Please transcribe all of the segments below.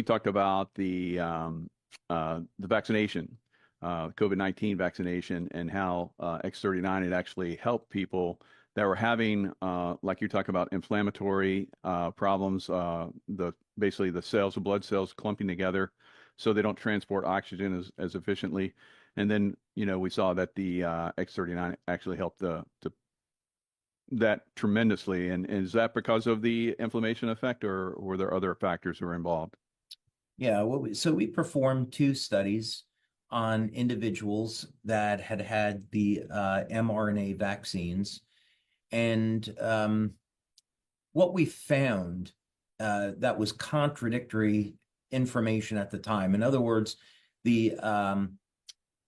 We talked about the vaccination, COVID-19 vaccination, and how X39 had actually helped people that were having, like you talk about, inflammatory problems, basically the cells, the blood cells clumping together, so they don't transport oxygen as efficiently. And then, we saw that the X39 actually helped that tremendously. And is that because of the inflammation effect, or were there other factors that were involved? Yeah, so we performed 2 studies on individuals that had had the mRNA vaccines. And what we found that was contradictory information at the time. In other words, the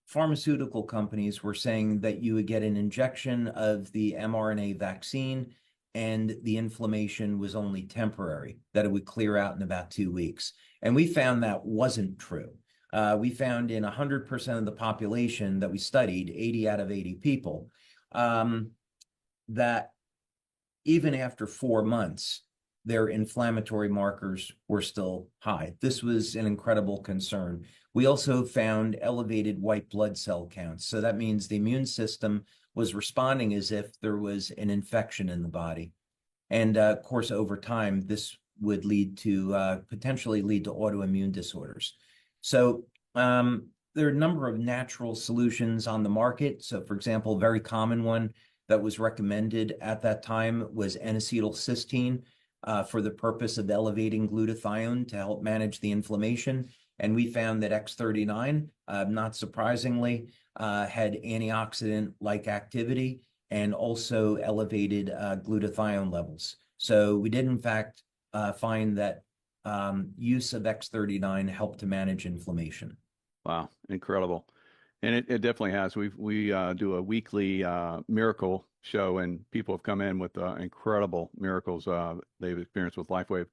pharmaceutical companies were saying that you would get an injection of the mRNA vaccine and the inflammation was only temporary, that it would clear out in about 2 weeks. And we found that wasn't true. We found in 100% of the population that we studied, 80 out of 80 people, that even after 4 months, their inflammatory markers were still high. This was an incredible concern. We also found elevated white blood cell counts. So that means the immune system was responding as if there was an infection in the body. And of course, over time, this would lead to potentially lead to autoimmune disorders. So there are a number of natural solutions on the market. So for example, a very common one that was recommended at that time was N-acetylcysteine for the purpose of elevating glutathione to help manage the inflammation. And we found that X39, not surprisingly, had antioxidant-like activity and also elevated glutathione levels. So we did, in fact, find that use of X39 helped to manage inflammation. Wow, incredible. And it definitely has. We do a weekly miracle show, and people have come in with incredible miracles they've experienced with LifeWave.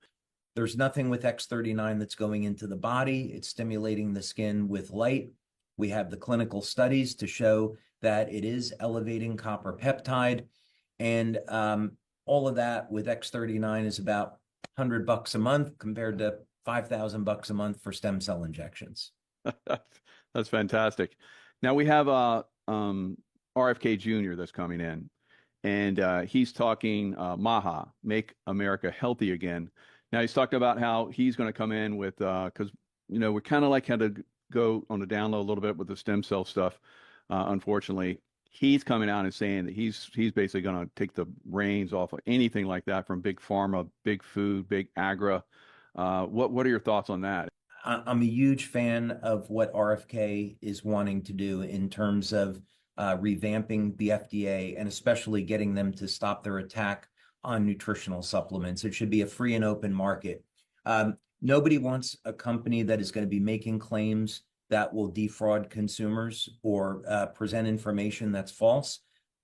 There's nothing with X39 that's going into the body. It's stimulating the skin with light. We have the clinical studies to show that it is elevating copper peptide. And all of that with X39 is about $100 a month compared to $5,000 a month for stem cell injections. That's fantastic. Now we have RFK Jr. that's coming in, and he's talking MAHA, Make America Healthy Again. Now he's talking about how he's going to come in with, because we kind of had to go on the down low a little bit with the stem cell stuff. Unfortunately, he's coming out and saying that he's basically going to take the reins off of anything like that from big pharma, big food, big agra. What are your thoughts on that? I'm a huge fan of what RFK is wanting to do in terms of revamping the FDA and especially getting them to stop their attack on nutritional supplements. It should be a free and open market. Nobody wants a company that is going to be making claims that will defraud consumers or present information that's false.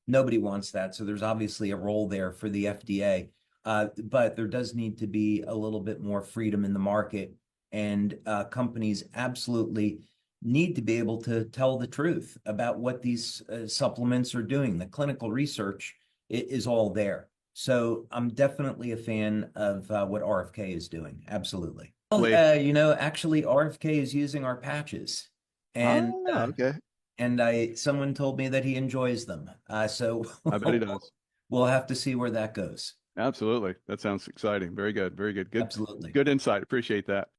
Nobody wants that. So there's obviously a role there for the FDA. But there does need to be a little bit more freedom in the market. And companies absolutely need to be able to tell the truth about what these supplements are doing. The clinical research is all there. So I'm definitely a fan of what RFK is doing. Absolutely. Well, actually, RFK is using our patches, and okay. And someone told me that he enjoys them. So I bet he does. We'll have to see where that goes. Absolutely. That sounds exciting. Very good. Very good. Good. Absolutely. Good insight. Appreciate that.